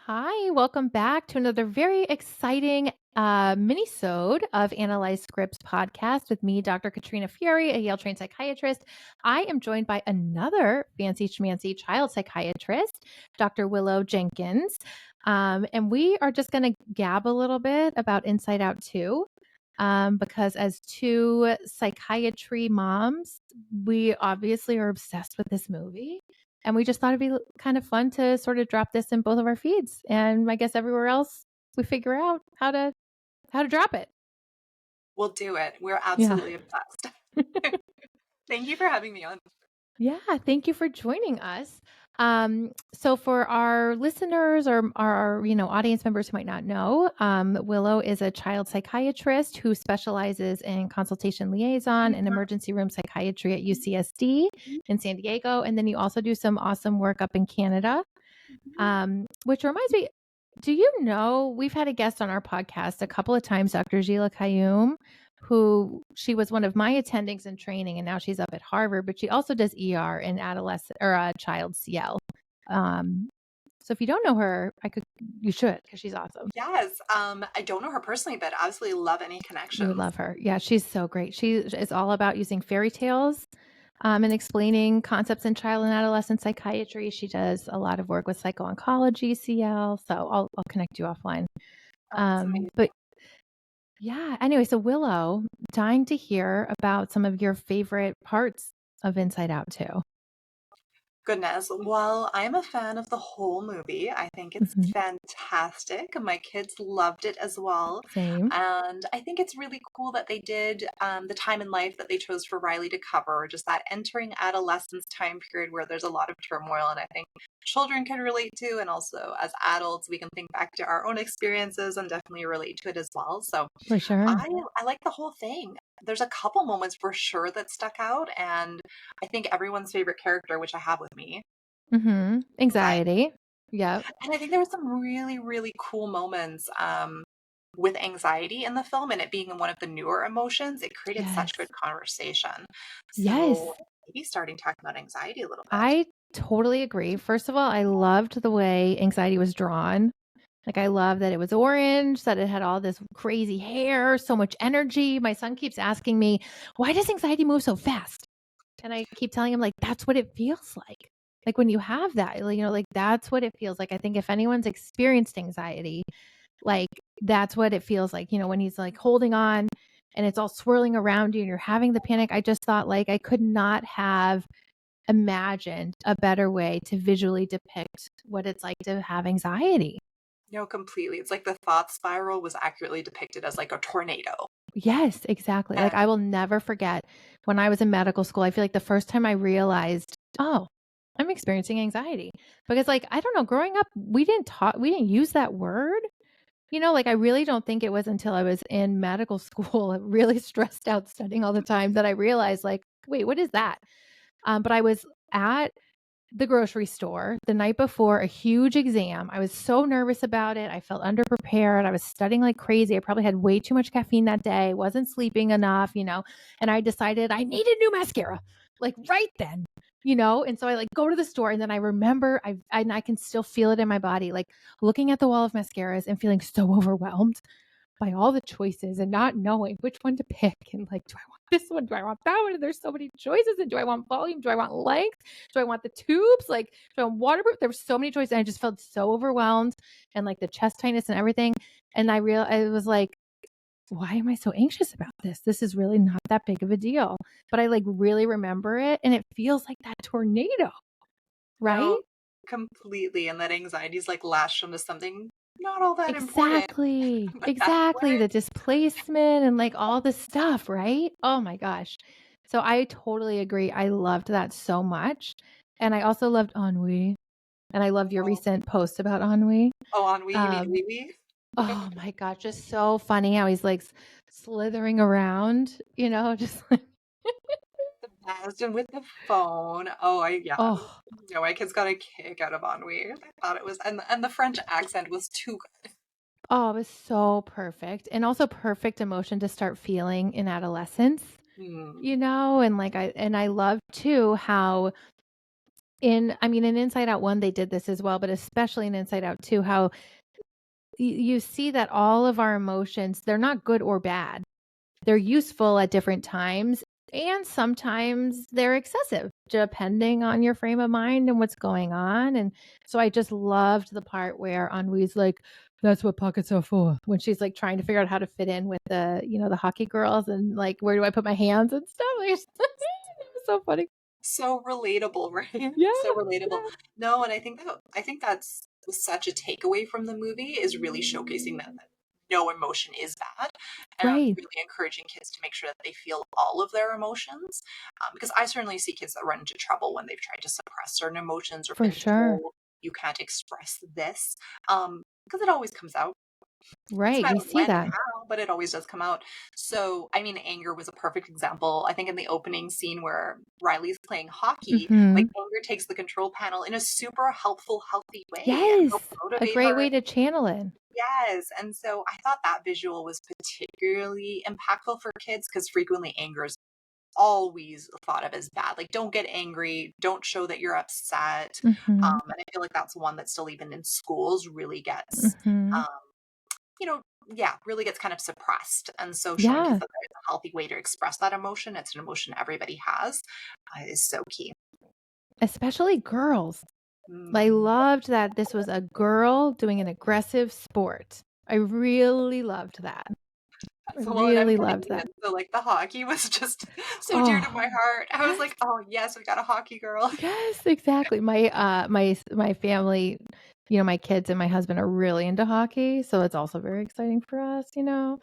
Hi, welcome back to another very exciting mini-sode of Analyze Scripts podcast with me, Dr. Katrina Furey, a Yale-trained psychiatrist. I am joined by another fancy schmancy child psychiatrist, Dr. Willow Jenkins. And we are just going to gab a little bit about Inside Out 2. Because as two psychiatry moms, we obviously are obsessed with this movie. And we just thought it'd be kind of fun to sort of drop this in both of our feeds. And I guess everywhere else we figure out how to drop it. We'll do it. We're Yeah. absolutely obsessed. Thank you for having me on. Yeah, thank you for joining us. So for our listeners or our audience members who might not know, Willow is a child psychiatrist who specializes in consultation liaison and emergency room psychiatry at UCSD in San Diego, and then you also do some awesome work up in Canada. Which reminds me, do you know we've had a guest on our podcast a couple of times, Dr. Gila Kayoum, who she was one of my attendings in training, and now she's up at Harvard, but she also does ER in adolescent or child CL. So if you don't know her, you should, because she's awesome. Yes. I don't know her personally, but absolutely love any connections. You would love her. Yeah, she's so great. She is all about using fairy tales and explaining concepts in child and adolescent psychiatry. She does a lot of work with psycho-oncology, CL. So I'll connect you offline. But yeah, anyway, so Willow, dying to hear about some of your favorite parts of Inside Out 2. Goodness. Well, I'm a fan of the whole movie. I think it's fantastic. My kids loved it as well. Same. And I think it's really cool that they did the time in life that they chose for Riley to cover, just that entering adolescence time period where there's a lot of turmoil. And I think children can relate to, and also as adults, we can think back to our own experiences and definitely relate to it as well. So For sure. I like the whole thing. There's a couple moments for sure that stuck out, and I think everyone's favorite character, which I have with me. Anxiety. Yep. And I think there were some really, really cool moments with anxiety in the film, and it being one of the newer emotions. It created such good conversation. Yes. So maybe starting talking about anxiety a little bit. I totally agree. First of all, I loved the way anxiety was drawn. Like, I love that it was orange, that it had all this crazy hair, so much energy. My son keeps asking me, why does anxiety move so fast? And I keep telling him, like, that's what it feels like. Like, when you have that, like, that's what it feels like. I think if anyone's experienced anxiety, like, that's what it feels like, when he's like holding on and it's all swirling around you and you're having the panic. I just thought, like, I could not have imagined a better way to visually depict what it's like to have anxiety. No, completely. It's like the thought spiral was accurately depicted as like a tornado. Yes, exactly. Like, I will never forget when I was in medical school. I feel like the first time I realized, oh, I'm experiencing anxiety, because, like, I don't know, growing up, we didn't use that word. Like, I really don't think it was until I was in medical school, really stressed out studying all the time, that I realized, like, wait, what is that? But I was at the grocery store the night before a huge exam. I was so nervous about it. I felt underprepared. I was studying like crazy. I probably had way too much caffeine that day, wasn't sleeping enough, and I decided I needed new mascara, like right then. And so I like go to the store, and then I remember I can still feel it in my body, like looking at the wall of mascaras and feeling so overwhelmed by all the choices and not knowing which one to pick. And like, do I want this one? Do I want that one? And there's so many choices. And do I want volume? Do I want length? Do I want the tubes? Like, do I want waterproof? There were so many choices. And I just felt so overwhelmed, and like the chest tightness and everything. And I was like, why am I so anxious about this? This is really not that big of a deal. But I like really remember it, and it feels like that tornado, right? No, completely. And that anxiety is like latched onto something not all that Exactly. important. Exactly. The displacement and like all the stuff, right? Oh my gosh. So I totally agree. I loved that so much. And I also loved ennui. And I loved your recent post about ennui. Oh, ennui, you mean wee wee? Oh my gosh. Just so funny how he's like slithering around, just like. The best, and with the phone. Oh, No, my kids got a kick out of ennui. I thought it was, and the French accent was too good. oh, it was so perfect. And also perfect emotion to start feeling in adolescence, and like I love too how in Inside Out 1, they did this as well, but especially in Inside Out 2, how you see that all of our emotions, they're not good or bad. They're useful at different times, and sometimes they're excessive, depending on your frame of mind and what's going on, and so I just loved the part where Henri's like, "That's what pockets are for," when she's, like, trying to figure out how to fit in with the hockey girls and, like, "Where do I put my hands?" and stuff, like, it was so funny. So relatable, right? Yeah, So relatable. yeah. No, and I think that's such a takeaway from the movie is really showcasing that no emotion is bad, and Right, really encouraging kids to make sure that they feel all of their emotions. Because I certainly see kids that run into trouble when they've tried to suppress certain emotions or for been sure. told you can't express this, because it always comes out. It's a Right, matter we of see when and that. how, but it always does come out. So, I mean, anger was a perfect example. I think in the opening scene where Riley's playing hockey, like Mhm. anger takes the control panel in a super helpful, healthy way and Yes, helps a motivate great her. way to channel it. Yes. And so I thought that visual was particularly impactful for kids because frequently anger is always thought of as bad. Like, don't get angry, don't show that you're upset. Mhm, And I feel like that's one that still, even in schools, really gets mhm. um, you know, yeah, really gets kind of suppressed. And so showing kids Yeah, that there's a healthy way to express that emotion, it's an emotion everybody has, is so key. especially girls. I Mm. loved that this was a girl doing an aggressive sport. I really loved that. I So, well, and I'm really loved Canadian, that. so like the hockey was just so dear to Oh, my heart. I was yes, like, oh yes, we got a hockey girl. yes, exactly. My family, my kids and my husband are really into hockey, so it's also very exciting for us. Yeah.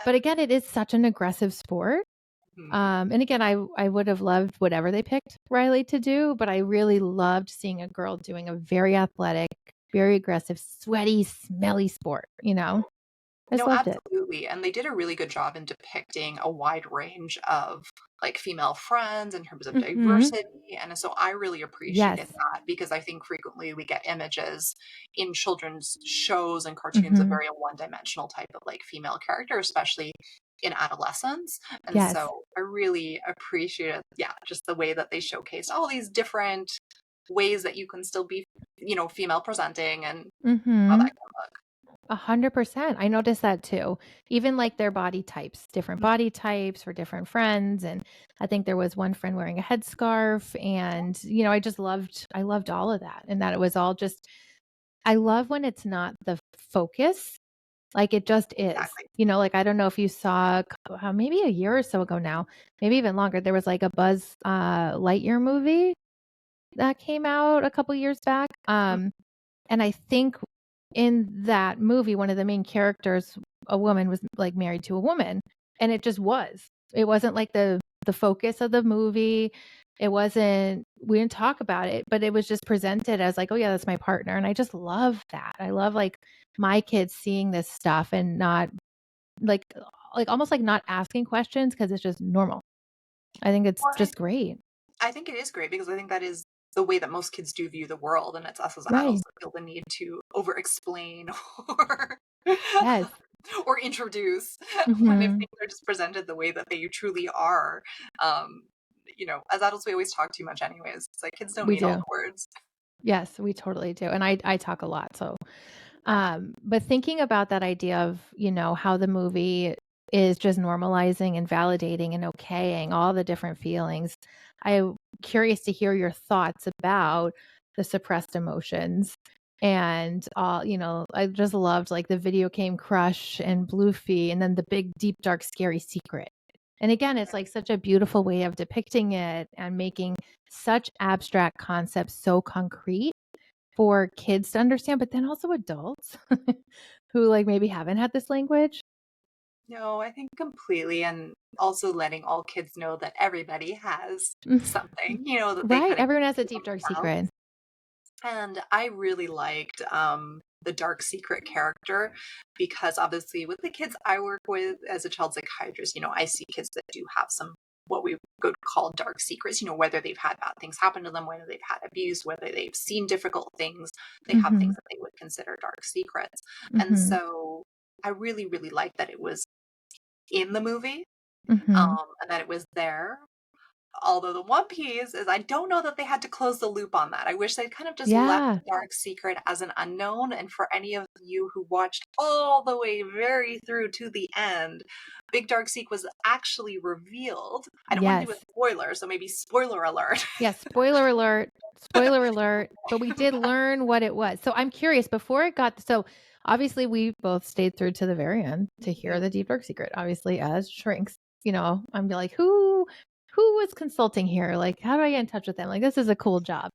But again, it is such an aggressive sport. Mhm. And again, I would have loved whatever they picked Riley to do, but I really loved seeing a girl doing a very athletic, very aggressive, sweaty, smelly sport. I just No, loved it. absolutely, and they did a really good job in depicting a wide range of, like, female friends in terms of Mhm. diversity, and so I really appreciated Yes. that because I think frequently we get images in children's shows and cartoons of Mhm. very one-dimensional type of, like, female character, especially in adolescence, and Yes. so I really appreciated, yeah, just the way that they showcased all these different ways that you can still be, female presenting and how that Mhm. can look. 100%. I noticed that too. Even like their body types, different body types for different friends. And I think there was one friend wearing a headscarf. And I loved all of that. And that it was all just, I love when it's not the focus, like it just is. Exactly. Like I don't know if you saw maybe a year or so ago now, maybe even longer, there was like a Buzz Lightyear movie that came out a couple years back. And I think in that movie, one of the main characters, a woman, was like married to a woman, and it just was. It wasn't like the focus of the movie. It wasn't. We didn't talk about it, but it was just presented as like, oh yeah, that's my partner, and I just love that. I love like my kids seeing this stuff and not like almost like not asking questions because it's just normal. I think it's Well, just great. I think it is great because I think that is the way that most kids do view the world, and it's us as adults Right. that feel the need to over explain or Yes. or introduce when if Hmm. things are just presented the way that they truly are. Um, as adults we always talk too much anyways. It's like kids don't We need all do. the words. Yes, we totally do. And I talk a lot, so but thinking about that idea of, how the movie is just normalizing and validating and okaying all the different feelings, I'm curious to hear your thoughts about the suppressed emotions. And I just loved like the video game Crush and Bluefy and then the big, deep, dark, scary secret. And again, it's like such a beautiful way of depicting it and making such abstract concepts so concrete for kids to understand, but then also adults who, like, maybe haven't had this language. No, I think completely, and also letting all kids know that everybody has something, that they Right, kind of everyone has a keep deep, dark themselves. secret. And I really liked the dark secret character because obviously with the kids I work with as a child psychiatrist, I see kids that do have some what we would call dark secrets, whether they've had bad things happen to them, whether they've had abuse, whether they've seen difficult things, they have things Mhm, that they would consider dark secrets. And mhm, so I really, really liked that it was in the movie mhm. and that it was there. Although the one piece is I don't know that they had to close the loop on that. I wish they'd kind of just left Yeah. the dark secret as an unknown. And for any of you who watched all the way very through to the end, Big Dark Secret was actually revealed. I don't want to do a Yes. spoiler, so maybe spoiler alert. Yes. Spoiler alert. Spoiler alert. But we did learn what it was. So I'm curious before it got, so obviously we both stayed through to the very end to hear the deep dark secret, obviously as shrinks, I'm like, who was consulting here? Like, how do I get in touch with them? Like, this is a cool job.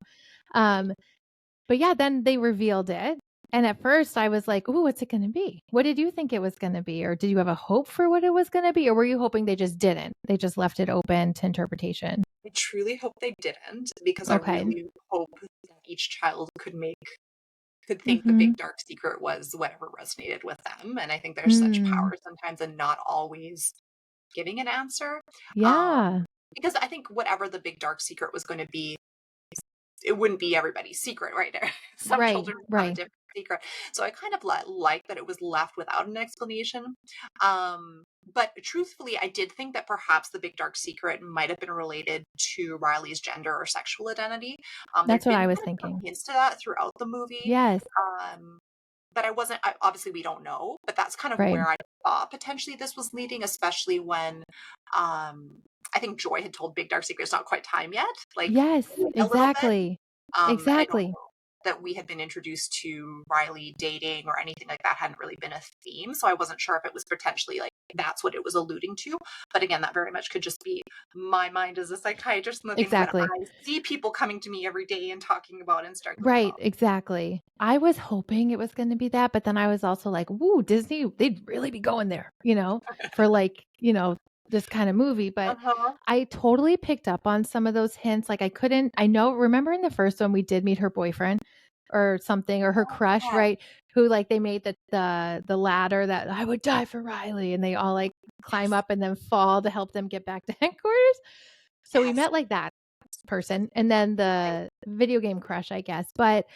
But yeah, then they revealed it. And at first I was like, ooh, what's it going to be? What did you think it was going to be? Or did you have a hope for what it was going to be? Or were you hoping they just didn't? They just left it open to interpretation? I truly hope they didn't, because I Okay. really hope that each child could think the Mm-hmm. big dark secret was whatever resonated with them. And I think there's such power sometimes in not always giving an answer. Yeah. Because I think whatever the big dark secret was going to be, it wouldn't be everybody's secret, right? Some Right. children have a Right. different secret. So I kind of like that it was left without an explanation. But truthfully, I did think that perhaps the big dark secret might have been related to Riley's gender or sexual identity. That's There'd what been I was kind of some thinking. hints to that throughout the movie. Yes. But obviously we don't know, but that's kind of Right. where I thought potentially this was leading, especially when I think Joy had told Big Dark Secret it's not quite time yet. Like, Yes. wait a little bit. Exactly. And I don't Exactly. know that we had been introduced to Riley dating or anything like that hadn't really been a theme. So I wasn't sure if it was potentially like that's what it was alluding to. But again, that very much could just be my mind as a psychiatrist and the things that Exactly. I see people coming to me every day and talking about and starting to Right, talk. exactly. I was hoping it was gonna be that, but then I was also like, "Woo, Disney, they'd really be going there," for like, this kind of movie, but Uh-huh. I totally picked up on some of those hints, like, remember in the first one we did meet her boyfriend or something, or her crush, Yeah. right? Who, like, they made the ladder that, "I would die for Riley," and they all, like, climb Yes. up and then fall to help them get back to headquarters. So we Yes. met like that person, and then Right. the video game crush, I guess. But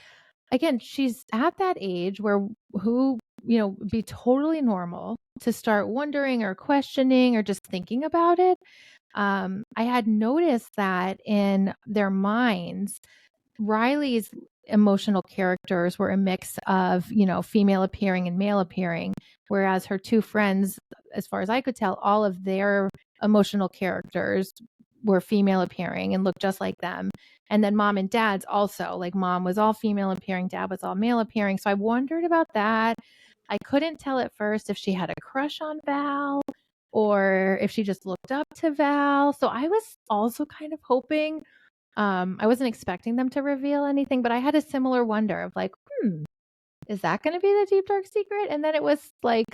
again, she's at that age where who, be totally normal to start wondering or questioning or just thinking about it. I had noticed that in their minds, Riley's emotional characters were a mix of, female appearing and male appearing, whereas her two friends, as far as I could tell, all of their emotional characters were female appearing and looked just like them. And then mom and dad's also, like mom was all female appearing, dad was all male appearing. So I wondered about that. I couldn't tell at first if she had a crush on Val or if she just looked up to Val. So I was also kind of hoping, I wasn't expecting them to reveal anything, but I had a similar wonder of like, is that going to be the deep dark secret? And then it was like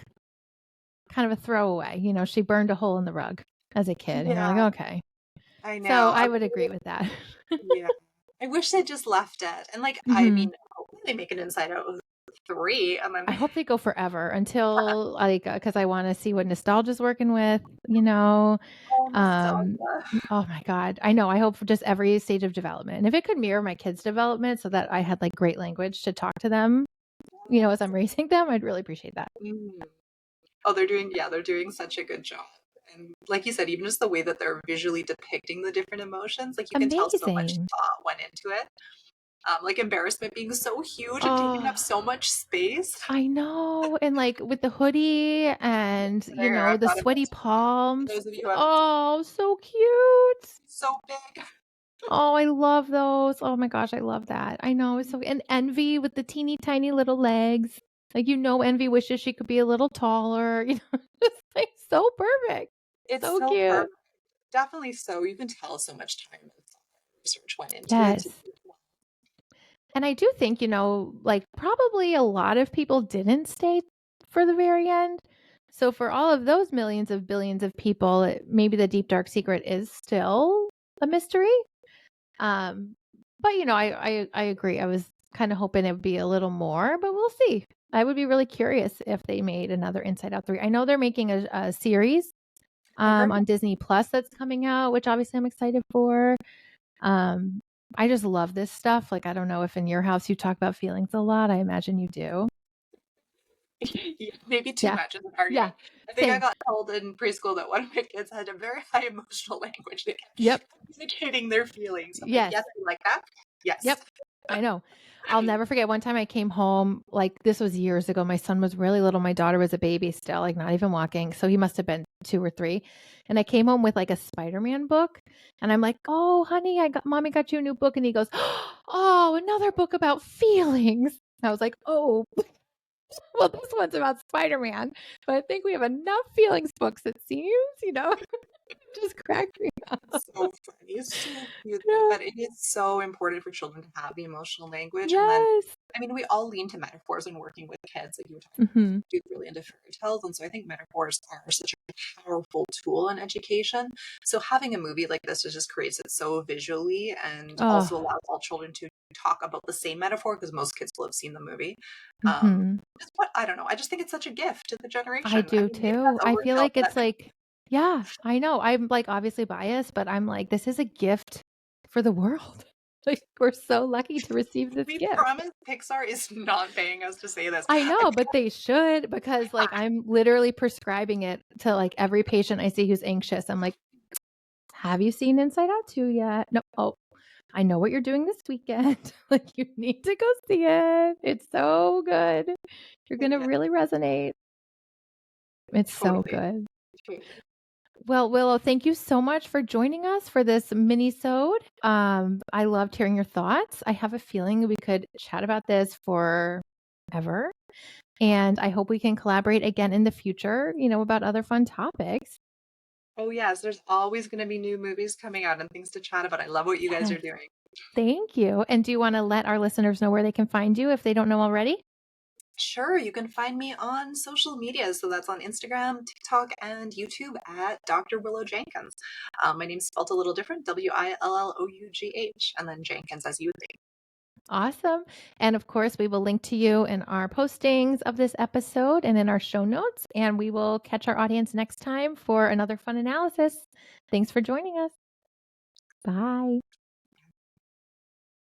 kind of a throwaway. She burned a hole in the rug as a kid, and you're like, Yeah, okay. I So know. I would agree with that. Yeah. I wish they just left it. And like, I hmm mean, hopefully they make an Inside Out 3 and then I hope they go forever until like because I want to see what nostalgia's working with. You know, oh, um, nostalgia. oh my god, I know. I hope for just every stage of development, and if it could mirror my kids' development, so that I had like great language to talk to them, as I'm raising them, I'd really appreciate that. Mm. Oh, they're doing such a good job. And like you said, even just the way that they're visually depicting the different emotions, like you can tell so much Amazing. thought went into it. Like embarrassment being so huge and taking up Oh, so much space. I know. And like with the hoodie and, There, I've the got a sweaty picture for palms. those of you who haven't seen Oh, so cute. it. So big. Oh, I love those. Oh my gosh, I love that. I know. It's so, and Envy with the teeny tiny little legs. Like, Envy wishes she could be a little taller. Just like so perfect. It's So so cute. perfect. Definitely so. You can tell so much time and research went into it to Yes. do it well. And I do think, like probably a lot of people didn't stay for the very end. So for all of those millions of billions of people, maybe the deep dark secret is still a mystery. Um, but I agree. I was kind of hoping it would be a little more, but we'll see. I would be really curious if they made another Inside Out 3. I know they're making a series I heard on Disney Plus that's coming out, which obviously I'm excited for. Um, I just love this stuff. Like, I don't know if in your house you talk about feelings a lot. I imagine you do. Yeah, maybe too Yeah. much is an Yeah. argument. I think I Same. got told in preschool that one of my kids had a very high emotional language. They kept Yep. communicating their feelings. I'm like, Yes. yes, you like that? Yes. Yep. I know. I'll never forget one time I came home, like this was years ago. My son was really little. My daughter was a baby still, like not even walking. So he must have been 2 or 3. And I came home with like a Spider-Man book. And I'm like, oh, honey, mommy got you a new book. And he goes, oh, another book about feelings. I was like, oh, well, this one's about Spider-Man. But I think we have enough feelings books, it seems, just cracked me up. So funny. It's so cute though. Yeah. But it is so important for children to have the emotional language. And then, Yes. I mean, we all lean to metaphors when working with kids. Like you were talking Hmm. do really into fairy tales. And so I think metaphors are such a powerful tool in education. So having a movie like this just creates it so visually and also Oh. allows all children to talk about the same metaphor because most kids will have seen the movie. Hmm. Just what I don't know. I just think it's such a gift to the I generation. I do mean, maybe too. that's I feel overkill, like but it's like, yeah, I know. I'm like obviously biased, but I'm like, this is a gift for the world. Like, we're so lucky to receive this we gift. promise Pixar is not paying us to say this. I know, but they should because like I'm literally prescribing it to like every patient I see who's anxious. I'm like, have you seen Inside Out 2 yet? No. Oh, I know what you're doing this weekend. Like, you need to go see it. It's so good. You're going to Yeah, really resonate. It's so totally. good. Totally. Well, Willow, thank you so much for joining us for this mini-sode. I loved hearing your thoughts. I have a feeling we could chat about this forever. And I hope we can collaborate again in the future, about other fun topics. Oh, yes, there's always going to be new movies coming out and things to chat about. I love what you guys Yes. are doing. Thank you. And do you want to let our listeners know where they can find you if they don't know already? Sure, you can find me on social media. So that's on Instagram, TikTok, and YouTube at Dr. Willow Jenkins. My name's spelled a little different, Willough, and then Jenkins as you would think. Awesome. And of course, we will link to you in our postings of this episode and in our show notes. And we will catch our audience next time for another fun analysis. Thanks for joining us. Bye.